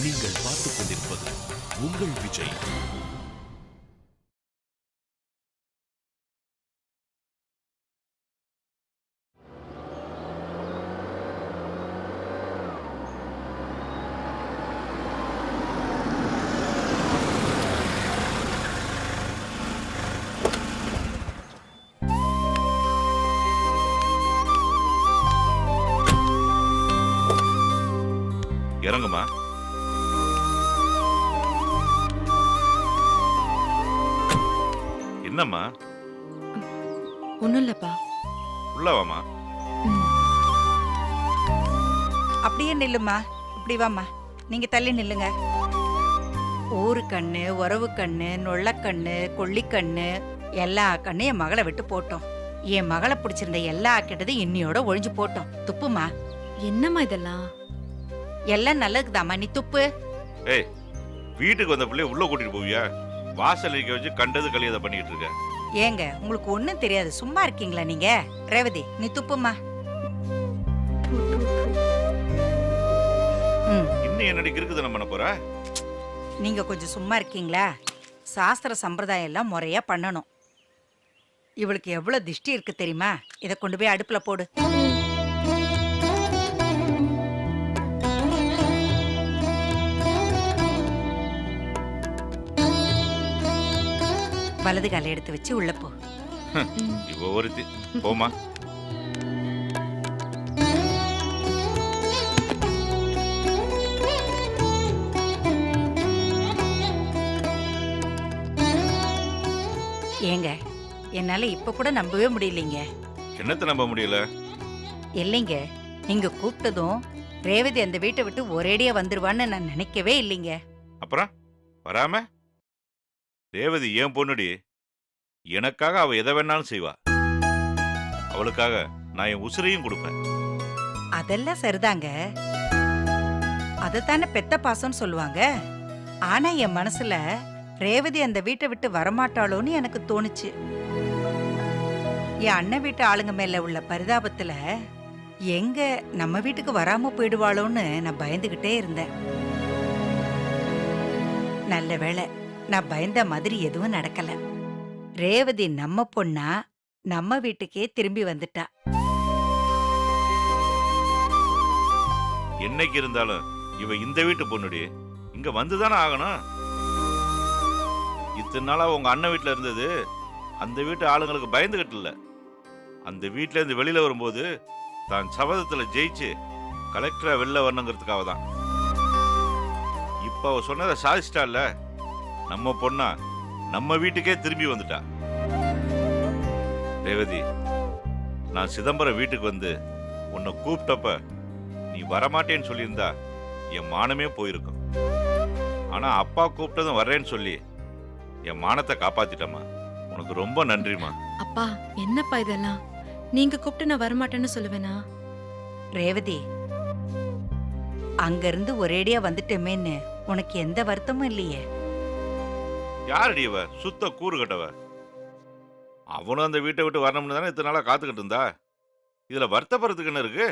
நீங்கள் பார்த்துக் கொண்டிருப்பது உங்கள் விஜய். இறங்குமா. என்னம்மா? ஒண்ணும் இல்லப்பா. உள்ளவாமா. அப்படியே நில்லுமா. இப்படி வாமா. நீங்க தள்ளி நில்லுங்க. ஊரு கண்ணு, உறவு கண்ணு, நொள்ளக்கண்ணு, கொள்ளிக்கண்ணு எல்லா கண்ணு என் மகளை விட்டு போட்டோம். என் மகளை பிடிச்சிருந்த எல்லா கெட்டதும் இன்னியோட ஒழிஞ்சு போட்டோம். துப்புமா. என்னம்மா இதெல்லாம்? எல்லாம் நல்லதுதாம்மா, நீ துப்பு. ஏய், வீட்டுக்கு வந்த பிள்ளைய உள்ள கூட்டிட்டு போவியா? வாசல் நிக்க வச்சு கண்டது கலியதை பண்ணிட்டு இருக்க. ஏங்க, உங்களுக்கு ஒண்ணும் தெரியாது, சும்மா இருக்கீங்களா நீங்க? ரேவதி, நீ துப்புமா. இன்னும் என்னடி இருக்குதுன்னு பண்ண போற? நீங்க கொஞ்சம் சும்மா இருக்கீங்களா? சாஸ்திர சம்பிரதாயம் எல்லாம் முறையா பண்ணணும். இவளுக்கு எவ்வளவு திஷ்டி இருக்கு தெரியுமா? இதை கொண்டு போய் அடுப்புல போடு. வலது காலை எடுத்து வச்சு உள்ள போ. இவ ஒருத்தி போமா. ஏங்க, என்னால இப்ப கூட நம்பவே முடியலைங்க. என்னத்தை நம்ப முடியல? இல்லைங்க, நீங்க கூப்பிட்டதும் ரேவதி அந்த வீட்டை விட்டு ஒரேடியா வந்துருவான்னு நான் நினைக்கவே இல்லைங்க. அப்புறம் வராம? ரேவதி ஏன் பொண்ணுடி. எனக்காக அவ எதை வேணாலும் செய்வா. அவளுக்காக நான் என் உசிரையும் கொடுப்பேன். அதெல்லாம் சரிதாங்க. அதத்தானே பெத்த பாசம்னு சொல்லுவாங்க. ஆனா என் மனசுல ரேவதி அந்த வீட்டை விட்டு வரமாட்டாளோன்னு எனக்கு தோணுச்சு. என் அண்ணன் வீட்டு ஆளுங்க மேல உள்ள பரிதாபத்துல எங்க நம்ம வீட்டுக்கு வராம போயிடுவாளோன்னு நான் பயந்துகிட்டே இருந்தேன். நல்ல வேளை, நான் பயந்த மாதிரி எதுவும் நடக்கல. ரேவதி நம்ம பொண்ணா நம்ம வீட்டுக்கே திரும்பி வந்துட்டா. என்னைக்கு இருந்தாலும் இவ இந்த வீட்டு பொண்ணுடி. இங்க வந்துதானே ஆகணும். இத்தனை நாளா உங்க அண்ணன் வீட்டுல இருந்தது அந்த வீட்டு ஆளுங்களுக்கு பயந்துகிட்டு இல்ல. அந்த வீட்டுல இருந்து வெளியில வரும்போது தான் சபதத்துல ஜெயிச்சு கலெக்டரா வெளில வரணுங்கிறதுக்காக தான். இப்ப அவ சொன்னதை சாதிச்சிட்டால. நம்ம பொண்ணா நம்ம வீட்டுக்கே திரும்பி வந்துட்டா. ரேவதி, நான் சிதம்பரம் வீட்டுக்கு வந்து உன்னை கூப்பிட்டப்ப நீ வரமாட்டேன்னு சொல்லியிருந்தா என் மானமே போயிருக்கும். ஆனா அப்பா கூப்பிட்டதும் வர்றேன்னு சொல்லி என் மானத்தை காப்பாத்திட்டம்மா. உனக்கு ரொம்ப நன்றிமா. அப்பா, என்னப்பா இதெல்லாம்? நீங்க கூப்பிட்டு நான் வரமாட்டேன்னு சொல்லுவேனா? ரேவதி, அங்க இருந்து ஒரேடியா வந்துட்டோமேன்னு உனக்கு எந்த வருத்தமும் இல்லையே? யாரடி இவ? சுத்த கூறு கட்டவ. அவனும் அந்த வீட்டை விட்டு வரணும்னு தானே இத்தனை நாளா காத்துக்கிட்டு இருந்தா. இதுல வருத்தப்படுறதுக்கு என்ன இருக்கு?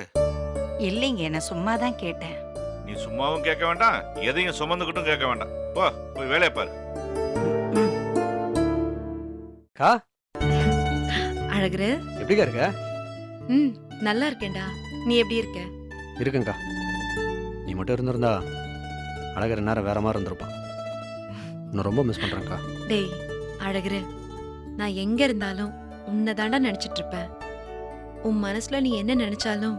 இல்லைங்க, நான் சும்மா தான் கேட்டேன். நீ சும்மாவும் கேட்க வேண்டாம், எதையும் சுமந்துக்கிட்டும் கேட்க வேண்டாம். போ, போய் வேலையை பாரு. கா, அழகுரு, எப்படிக்கா இருக்க? நல்லா இருக்கேன்டா. நீ எப்படி இருக்க? இருக்குங்கக்கா. நீ மட்டும் இருந்திருந்தா அழகர் நேரம் வேற மாதிரி இருந்திருப்பான். நான் ரொம்ப மிஸ் பண்றேன்க்கா. டேய் அழகுரு, நான் எங்க இருந்தாலும் உன்னை தாண்டா நினைச்சிட்டு இருப்பேன். உன் மனசுல நீ என்ன நினைச்சாலும்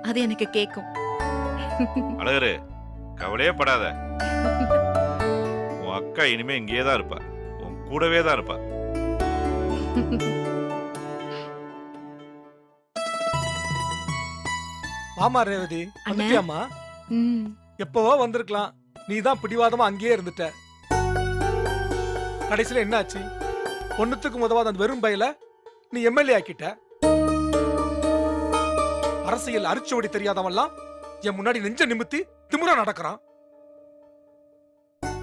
அது எனக்கு கேட்கும். அழகரு, கவலையே படாத. உன் அக்கா இனிமே இங்கேயே தான் இருப்பா. உன் கூடவே தான் இருப்பா. ஆமா ரேவதி, வந்துட்டியாமா? எப்பவோ வந்திருக்கலாம். நீ தான் பிடிவாதமா அங்கேயே இருந்துட்ட. கடைசியில என்ன ஆச்சு? ஒண்ணுத்துக்கு முதவாத அந்த வெறும் பையில நீ எம்எல்ஏ ஆக்கிட்ட. அரசியல் அரிச்சுவடி தெரியாதவெல்லாம் என் முன்னாடி நெஞ்ச நிமித்தி திமுறா நடக்கிறான்.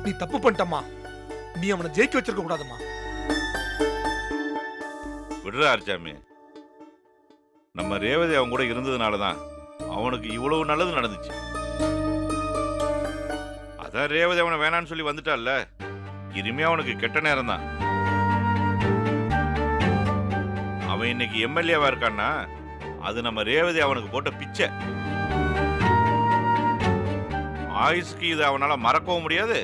நீ தப்பு பண்ணிட்டம்மா. நீ அவனை ஜெயிக்க வச்சிருக்க கூடாதுமா. விடுறா அர்ச்சாமி. நம்ம ரேவதி அவங்க கூட இருந்ததுனாலதான் அவனுக்கு இவ்வளவு நல்லது நடந்துச்சு. அதான் ரேவதி அவனை வேணான்னு சொல்லி வந்துட்டான்ல, இனிமே அவனுக்கு கெட்ட நேரம் தான். அவன் இன்னைக்கு எம்எல்ஏவா இருக்கான்னா அது நம்ம ரேவதி அவனுக்கு போட்ட பிச்சை. ஆயுஷ்க்கு இதை அவனால மறக்கவும் முடியாது,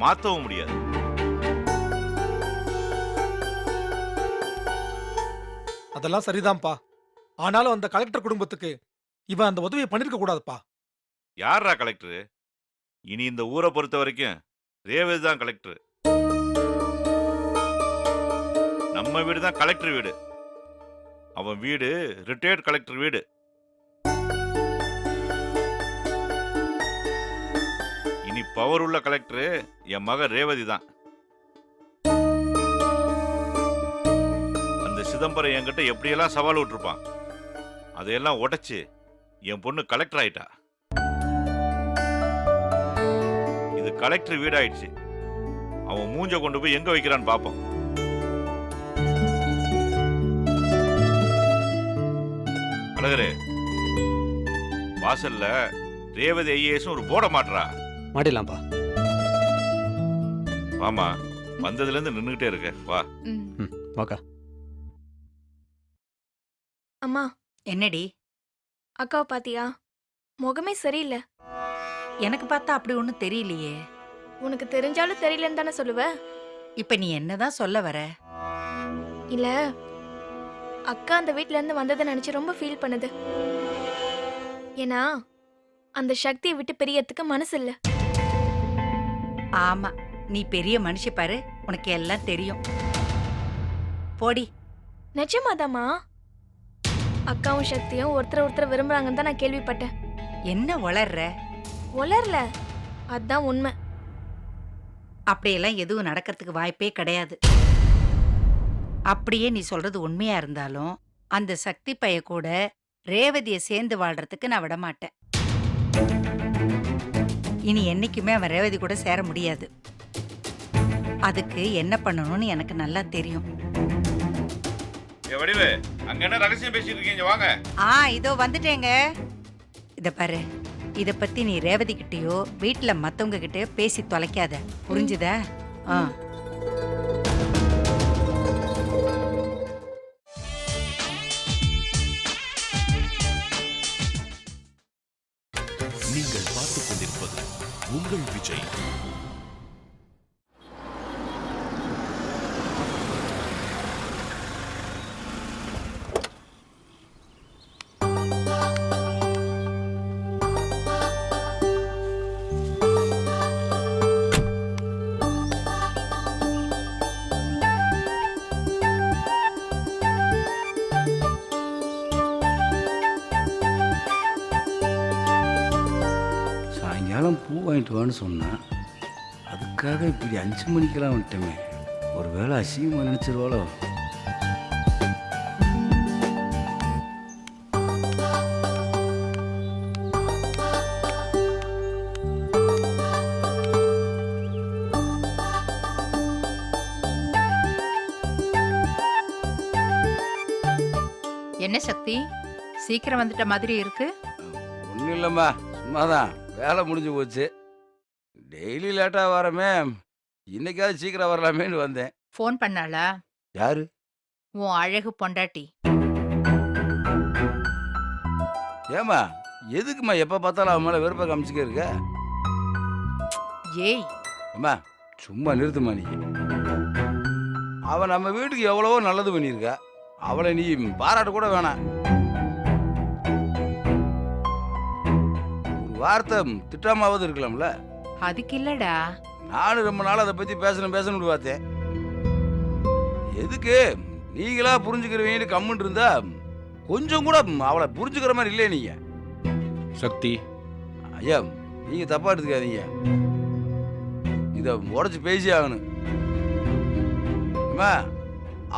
மாத்தவும் முடியாது. அதெல்லாம் சரிதான்ப்பா. ஆனாலும் அந்த கலெக்டர் குடும்பத்துக்கு இவன் அந்த உதவியை பண்ணிருக்க கூடாதுப்பா. யாரா கலெக்டர்? இனி இந்த ஊரை பொறுத்த வரைக்கும் ரேவதி தான் கலெக்டர். நம்ம வீடு தான் கலெக்டர் வீடு. அவன் வீடு ரிட்டையர்ட் கலெக்டர் வீடு. இனி பவர் உள்ள கலெக்டர் என் மக ரேவதி தான். அந்த சிதம்பரம் என்கிட்ட எப்படியெல்லாம் சவால் விட்டுருப்பான், அதையெல்லாம் உடைச்சு என் பொண்ணு கலெக்டர் ஆயிட்டா. இது கலெக்டர் வீடாயிடுச்சு. அவன் மூஞ்ச கொண்டு போய் எங்க வைக்கிறான்னு பாப்போம். அழகரே, வாசல்ல ரேவதி ஐஏஎஸ் ஒரு போட மாட்டா. மாட்டிடலாம்ப்பா. வாமா, வந்ததுல இருந்து நின்னுகிட்டே இருக்க. வா. வாக்கா. அம்மா, என்னடி? அக்காவை பாத்தியா? முகமே சரியில்லை. எனக்கு பார்த்தா அப்படி ஒண்ணும் தெரியலையே. உனக்கு தெரிஞ்சாலும் தெரியலன்னு தானே சொல்லுவ? இப்ப நீ என்னதான் சொல்ல வர? இல்ல, அக்கா அந்த வீட்ல இருந்து வந்ததை நினைச்சு ரொம்ப ஃபீல் பண்ணுது. ஏன்னா அந்த சக்தியை விட்டு பிரியறதுக்கு மனசு இல்ல. ஆமா, நீ பெரிய மனுஷி பாரு, உனக்கு எல்லாம் தெரியும். போடி. நிஜமாதாம்மா, அக்காவும் சக்தியும் ஒருத்தர் விரும்புறாங்கன்னு தான் நான் கேள்விப்பட்டேன். என்ன வளர்ற? உளரல, அதான் உண்மை. அப்படியெல்லாம் எதுவும் நடக்கிறதுக்கு வாய்ப்பே கிடையாது. அப்படியே நீ சொல்றது உண்மையா இருந்தாலும் அந்த சக்தி பைய கூட ரேவதிய சேர்ந்து வாழ்றதுக்கு நான் விட மாட்டேன். இனி என்னைக்குமே அவன் ரேவதி கூட சேர முடியாது. அதுக்கு என்ன பண்ணணும்னு எனக்கு நல்லா தெரியும். வடிவு, அங்க என்ன ரகசியம் பேசிட்டு இருக்கீங்க? வாங்க. இதோ வந்துட்டேங்க. இத பாரு, இத பத்தி நீ ரேவதி கிட்டயோ வீட்டுல மத்தவங்க கிட்டயோ பேசி தொலைக்காத, புரிஞ்சுதா? நீங்கள் பார்த்துக் கொண்டிருப்பது உங்கள் விஜய். பூ வாங்கிட்டு வான்னு சொன்னேன். அதுக்காக இப்படி 5 மணிக்கெல்லாம் வந்துட்டோமே. ஒரு வேளை அசிங்கமாக நினச்சிருவாளோ? என்ன சக்தி, சீக்கிரம் வந்துட்ட மாதிரி இருக்கு. ஒன்றும் இல்லைம்மா, சும்மாதான். வேலை முடிஞ்சு போச்சு. டெய்லி லேட்டாக வரமே, இன்னைக்காவது சீக்கிரம் வரலாமேன்னு வந்தேன். ஃபோன் பண்ணாளா? யாரு? உன் அழகு பொண்டாட்டி. ஏம்மா, எதுக்குமா எப்போ பார்த்தாலும் அவன் மேலே வெறுப்பை காமிச்சிக்க இருக்க? ஏய் அம்மா, சும்மா நிறுத்துமா நீ. அவன் நம்ம வீட்டுக்கு எவ்வளவோ நல்லது பண்ணியிருக்கா. அவளை நீ பாராட்ட கூட வேணாம். ஒரு வார்த்தை திட்டாமாவது இருக்கலாம்ல. அதுக்கு இல்லடா. நானும் ரொம்ப நாள் அதை பத்தி பேசணும்னு பார்த்தேன். எதுக்கு நீங்களா புரிஞ்சுக்கிறவங்க கம்முன்னு இருந்தா கொஞ்சம் கூட அவளை புரிஞ்சுக்கிற மாதிரி இல்லையே நீங்க. சக்தி, ஐயா, நீங்க தப்பா எடுத்துக்காதீங்க. இத உடச்சு பேசி ஆகணும்.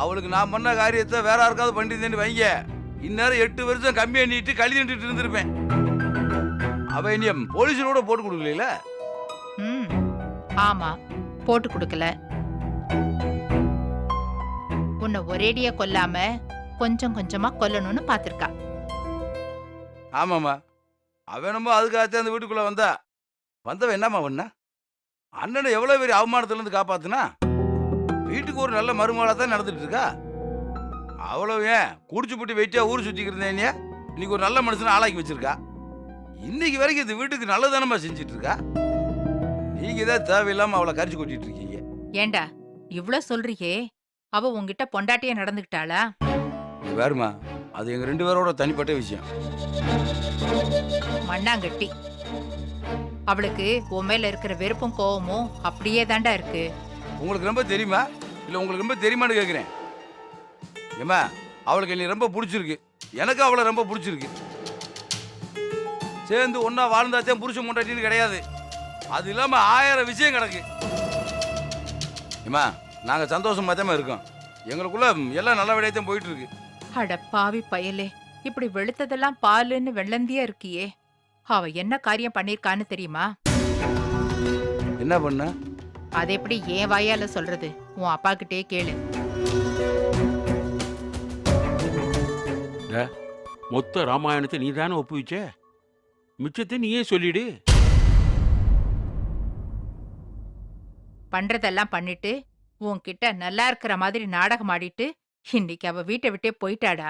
அவளுக்கு நான் பண்ண காரியத்தை வேற யாருக்காவது பண்ணிருந்தேன்னு வைங்க, இந்நேரம் 8 வருஷம் கம்பி எண்ணிட்டு கழி நின்றுட்டு இருந்திருப்பேன். அவ இனிய போலீஸில் கூட போட்டு கொடுக்கல. ஆமா, போட்டு கொடுக்கல. உன்னை ஒரேடியா கொல்லாம கொஞ்சம் கொஞ்சமா கொல்லணும்னு பாத்திருக்கா. ஆமாம்மா, அவ என்னமோ அதுக்காகத்தான் அந்த வீட்டுக்குள்ள வந்தவ என்னம்மா பண்ணா? அண்ணனை எவ்வளவு பெரிய அவமானத்துல இருந்து காப்பாத்துனா வீட்டுக்கு ஒரு நல்ல மருமகளா தான் நடந்துட்டு இருக்கா. அவ்வளவு ஏன் குடிச்சு போட்டு வெட்டியா ஊர் சுத்திக்கிறேன் இன்னைக்கு ஒரு நல்ல மனுஷனை ஆளாக்கி வச்சிருக்கா. இன்னைக்கு வரைக்கும் இந்த வீட்டுக்கு நல்லதானமா செஞ்சிட்டு இருக்கா. நீங்க தான் தேவையில்லாம அவளை கரிச்சு கொட்டிட்டு இருக்கீங்க. ஏண்டா இவ்ளோ சொல்றியே, அவ உன்கிட்ட பொண்டாட்டியே நடந்துக்கிட்டாளா? இது வேறுமா, அது எங்க 2 பேரோட தனிப்பட்ட விஷயம். மண்ணாங்கட்டி. அவளுக்கு உன் மேல இருக்கிற வெறுப்பும் கோவமும் அப்படியே தாண்டா இருக்கு. உங்களுக்கு ரொம்ப தெரியுமா இல்ல உங்களுக்கு ரொம்ப தெரியுமான்னு கேக்குறேன். ஏமா, அவளுக்கு என்னை ரொம்ப பிடிச்சிருக்கு, எனக்கு அவளை ரொம்ப பிடிச்சிருக்கு. சேர்ந்து ஒன்னா வாழ்ந்தாச்சே புருஷன் முண்டாட்டின்னு கிடையாது. அது இல்லாம 1000 விஷயம் கிடக்கு. ஏமா, நாங்க சந்தோஷமா தான் இருக்கோம். எங்களுக்குள்ள எல்லாம் நல்ல விடையத்தான் போயிட்டு இருக்கு. அட பாவி பயலே, இப்படி வெளுத்ததெல்லாம் பாலுன்னு வெள்ளந்தியா இருக்கியே. அவ என்ன காரியம் பண்ணிருக்கான்னு தெரியுமா? என்ன பண்ண? அது எப்படி என் வாயால சொல்றது? உன் அப்பா கிட்டே கேளு. மொத்த ராமாயணத்தை நீ தானே ஒப்புவிச்ச, மிச்சத்தை நீயே சொல்லிடு. பண்றதெல்லாம் பண்ணிட்டு உன்கிட்ட நல்லா இருக்கிற மாதிரி நாடகம் ஆடிட்டு இன்னைக்கு அவ வீட்டை விட்டே போயிட்டாடா.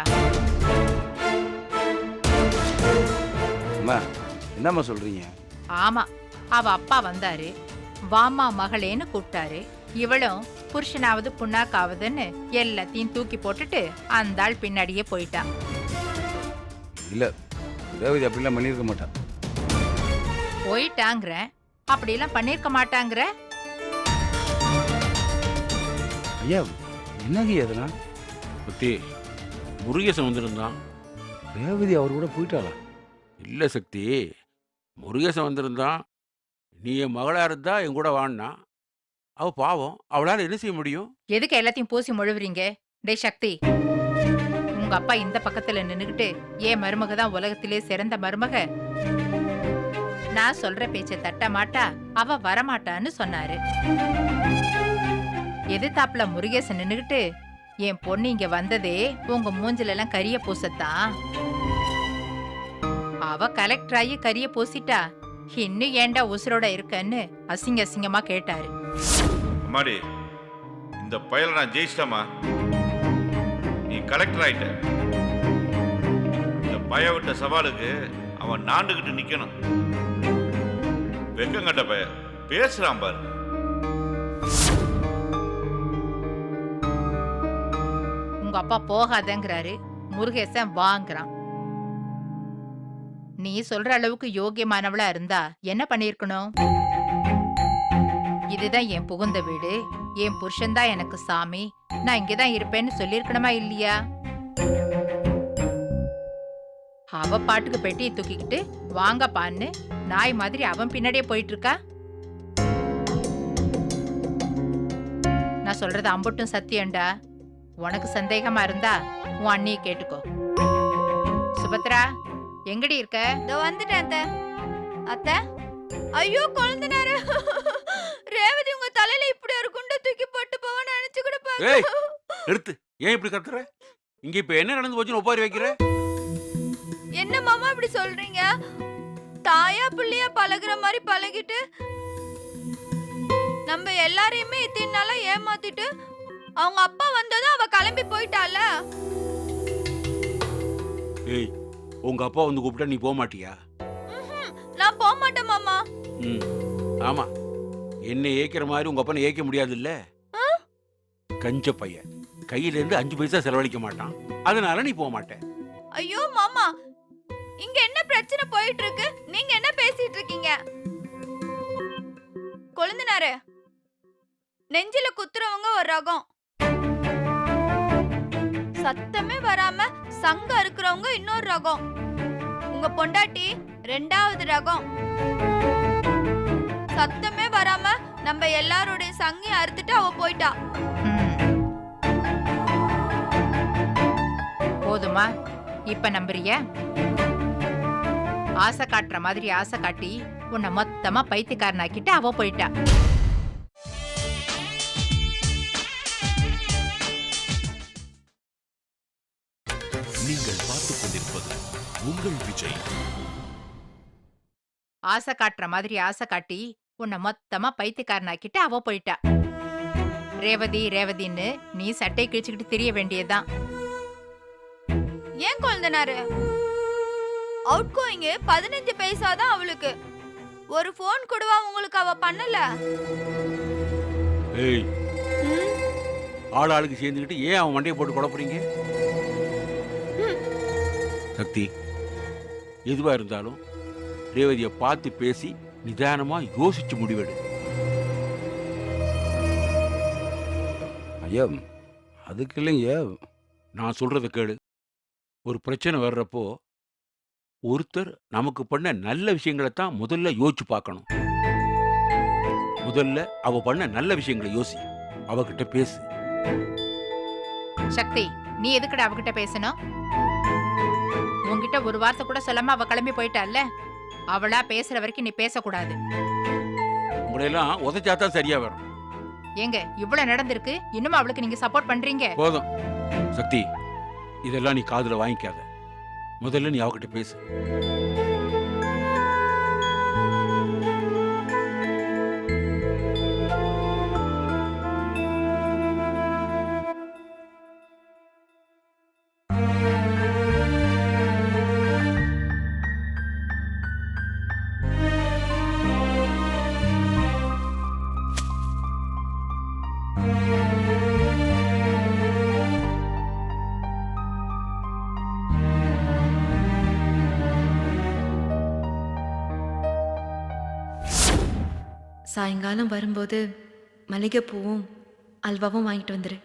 அம்மா, என்னம்மா சொல்றீங்க? ஆமா, அவ அப்பா வந்தாரு, வாமா மகளேன்னு கூப்பிட்டாரு. இவளும் புருஷனாவது புண்ணாக்காவதுன்னு எல்லாத்தையும் தூக்கி போட்டுட்டு அந்த ஆள் பின்னாடியே போயிட்டான். இல்ல, ரேவதி அப்படிலாம் பண்ணிருக்க மாட்டா. போயிட்டாங்கிற, அப்படிலாம் பண்ணிருக்க மாட்டாங்கிற. ஐயா, என்னங்க அதெல்லாம்? பத்தி முருகேசன் வந்திருந்தான். ரேவதி அவர் கூட போயிட்டாளா? இல்லை சக்தி, முருகேசன் வந்திருந்தான். நீ என் மகளா இருந்தா என் கூட வான்னா. அவ பாவம், அவளால் என்ன செய்ய முடியும்? எதுக்கு எல்லாத்தையும் பூசி முழுவுறீங்க? டே சக்தி, உங்க அப்பா இந்த பக்கத்துல நின்னுகிட்டு ஏன் மருமக தான் உலகத்திலே சிறந்த மருமக, நான் சொல்ற பேச்ச தட்ட மாட்டா, அவ வரமாட்டான்னு சொன்னாரு. எதிர்த்தாப்புல முருகேசன் நின்னுகிட்டு என் பொண்ணு இங்க வந்ததே உங்க மூஞ்சில எல்லாம் கரிய பூசத்தான், அவ கலெக்டர் ஆகி கரிய பூசிட்டா, இன்னும் ஏண்டா உசுரோட இருக்கன்னு அசிங்க அசிங்கமா கேட்டாரு. அம்மாடி, இந்த பயலை நான் ஜெயிச்சிட்டமா. நீ கலெக்டர் ஆயிட்ட. இந்த பய விட்ட சவாலுக்கு அவன் நாண்டுகிட்டு நிக்கணும். வெக்கங்கட்ட பய பேசுறான் பாரு. உங்க அப்பா போகாதங்கிறாரு, முருகேசன் வாங்குறான். நீ சொல்ற அளவுக்கு யோகியமானவளா இருந்தா என்ன பண்ணிருக்கணும்? இதுதான் என் புகுந்த வீடு, என் புருஷன்தான் எனக்கு சாமி, நான் இங்கதான் இருப்பேன்னு சொல்லிருக்கணுமா இல்லையா? அவ பாட்டுக்கு பெட்டியை தூக்கிக்கிட்டு வாங்கப்பான்னு நாய் மாதிரி அவன் பின்னாடியே போயிட்டு இருக்கா. நான் சொல்றது அம்புட்டும் சத்தியம்டா. உனக்கு சந்தேகமா இருந்தா உன் அண்ணியை கேட்டுக்கோ. சுபத்ரா, எங்கடி இருக்க? இதோ வந்துட்டேன் அத்தை. அத்தை, ஐயோ குழந்தைனாரு, ரேவதி உங்க தலையில இப்படி ஒரு குண்டை தூக்கி போட்டு போவான்னு நினைச்சு கூட ஏய், பாக்க. நிறுத்து. ஏன் இப்படி கத்துற? இங்க இப்ப என்ன நடந்து போச்சுன்னு ஒப்பாரி வைக்கிற? என்ன மாமா இப்படி சொல்றீங்க? தாயா பிள்ளையா பழகுற மாதிரி பழகிட்டு நம்ம எல்லாரையுமே இத்தனை நாளா ஏமாத்திட்டு அவங்க அப்பா வந்ததும் அவ கிளம்பி போயிட்டால. ஏய், உங்க அப்பா வந்து கூப்பிட்டா நீ போக மாட்டியா? நான் போக மாட்டேன் மாமா. ம், ஆமா, என்ன ஏக்கிற மாதிரி உங்க அப்பனை ஏக்க முடியாது இல்ல. கஞ்ச பையன் கையில இருந்து 5 பைசா செலவழிக்க மாட்டான், அதனால நீ போக மாட்ட. ஐயோ மாமா, இங்க என்ன பிரச்சனை போயிட்டு இருக்கு? நீங்க என்ன பேசிட்டு இருக்கீங்க? கொழுந்தனாரு, நெஞ்சில குத்துறவங்க ஒரு ரகம், சத்தமே வராம சங்க இருக்கிறவங்க இன்னொரு ரகம். உங்க பொண்டாட்டி 2வது ரகம். சத்தமே வராம நம்ம எல்லாருடைய சங்கையும் அறுத்துட்டு அவ போயிட்டா. போதுமா? இப்ப நம்புறிய? ஆசை காட்டுற மாதிரி ஆசை காட்டி உன்னை மொத்தமா பைத்தியக்காரனாக்கிட்டு அவ போயிட்டா. நீங்கள் பார்த்துக் கொண்டிருப்பது உங்கள் விஜய். ஆசை காட்டுற மாதிரி ஆசை காட்டி உன்னை மொத்தமா பைத்தியக்காரனாக்கிட்டு அவ போயிட்டா. ரேவதி ரேவதின்னு நீ சட்டை கிழிச்சுக்கிட்டு திரிய வேண்டியதுதான். ஏன் குழந்தனாரு அவுட் கோயிங் 15 பைசா தான் அவளுக்கு. ஒரு போன் கூடவா உங்களுக்கு அவ பண்ணல? ஏய், ஆளுக்கு சேர்ந்துக்கிட்டு ஏன் அவன் மண்டையை போட்டு குழப்புறீங்க? சக்தி, எதுவா இருந்தாலும் ரேவதியை பார்த்து பேசி நிதானமா யோசிச்சு முடிவெடு. ஐயா அதுக்கு இல்லைங்க. நான் சொல்றத கேளு. ஒரு பிரச்சனை வர்றப்போ ஒருத்தர் நமக்கு பண்ண நல்ல விஷயங்களை தான் முதல்ல யோசிச்சு பார்க்கணும். முதல்ல அவ பண்ண நல்ல விஷயங்களை யோசி, அவகிட்ட பேசு. சக்தி, நீ எதுக்குடா அவகிட்ட பேசணும்? உன்கிட்ட ஒரு வார்த்தை கூட சொல்லாம அவ கிளம்பி போயிட்டால. அவளா பேசுற வரைக்கும் நீ பேசக்கூடாது. உங்களையெல்லாம் உதைச்சாதான் சரியா வரும். ஏங்க இவ்வளவு நடந்திருக்கு, இன்னும் அவளுக்கு நீங்க சப்போர்ட் பண்றீங்க? போதும் சக்தி, இதெல்லாம் நீ காதுல வாங்கிக்காத. முதல்ல நீ அவகிட்ட பேசு. சாயங்காலம் வரும்போது மல்லிகைப்பூவும் அல்வாவும் வாங்கிட்டு வந்துரு.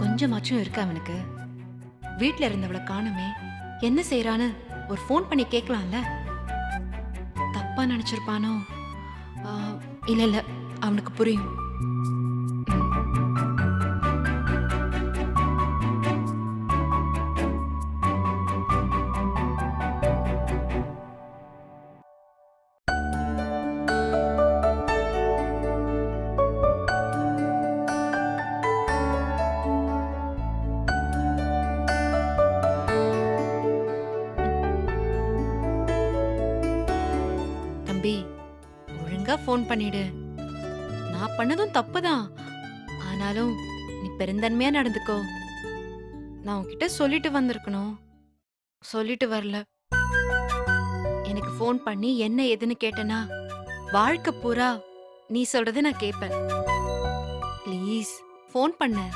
கொஞ்சமாச்சும் இருக்கு அவனுக்கு. வீட்ல இருந்தவளை காணுமே, என்ன செய்யறான்னு ஒரு ஃபோன் பண்ணி கேட்கலாம்ல. தப்பா நினைச்சிருப்பானோ? இல்ல இல்ல, அவனுக்கு புரியும். ஒழுங்கா ஃபோன் பண்ணிடு. நான் பண்ணதும் தப்புதான், ஆனாலும் நீ பெருந்தன்மையா நடந்துக்கோ. நான் உன்கிட்ட சொல்லிட்டு வந்திருக்கணும், சொல்லிட்டு வரல. எனக்கு ஃபோன் பண்ணி என்ன ஏதுன்னு கேட்டனா வாழ்க்கை பூரா நீ சொல்றதை நான் கேட்பேன். ப்ளீஸ் ஃபோன் பண்ண.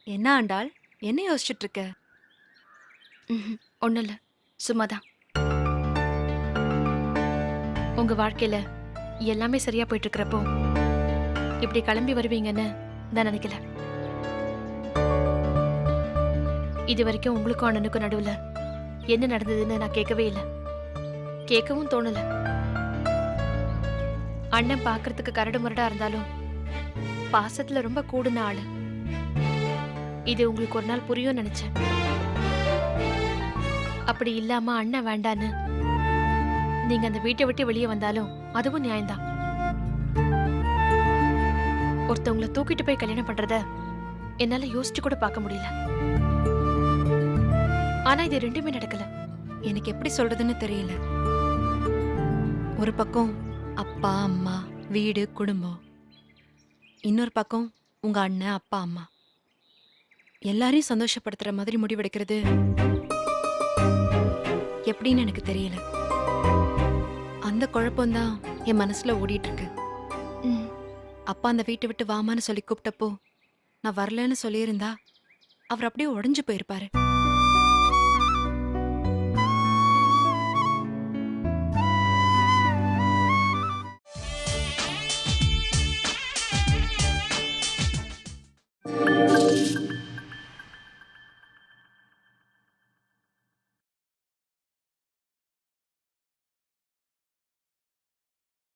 என்ன ஆண்டாள், என்ன யோசிச்சுட்டு இருக்க? ஒன்றும் இல்லை, சும்மாதான். உங்க வாழ்க்கையில எல்லாமே சரியா போயிட்டு இருக்கிறப்போ இப்படி கிளம்பி வருவீங்கன்னு நான் நினைக்கல. இது வரைக்கும் உங்களுக்கும் அண்ணனுக்கும் நடுவில் என்ன நடந்ததுன்னு நான் கேட்கவே இல்லை, கேட்கவும் தோணல. அண்ணன் பார்க்கறதுக்கு கரடு முரடா இருந்தாலும் பாசத்துல ரொம்ப கூடுன ஆளு. இது உங்களுக்கு ஒரு நாள் புரியும் நினைச்சேன். அப்படி இல்லாம அண்ணன் வேண்டான்னு நீங்க அந்த வீட்டை விட்டு வெளியே வந்தாலும் அதுவும் நியாயம்தான். ஒருத்தவங்கள தூக்கிட்டு போய் கல்யாணம் பண்றத என்னால யோசிச்சு கூட பார்க்க முடியல. ஆனா இது ரெண்டுமே நடக்கல. எனக்கு எப்படி சொல்றதுன்னு தெரியல. ஒரு பக்கம் அப்பா அம்மா வீடு குடும்பம், இன்னொரு பக்கம் உங்க அண்ணன் அப்பா அம்மா, எல்லாரையும் சந்தோஷப்படுத்துற மாதிரி முடிவெடுக்கிறது எப்படின்னு எனக்கு தெரியல. அந்த குழப்பம்தான் என் மனசுல ஓடிட்டு இருக்கு. அப்பா அந்த வீட்டை விட்டு வாமான்னு சொல்லி கூப்பிட்டப்போ நான் வரலன்னு சொல்லியிருந்தா அவர் அப்படியே உடைஞ்சு போயிருப்பாரு.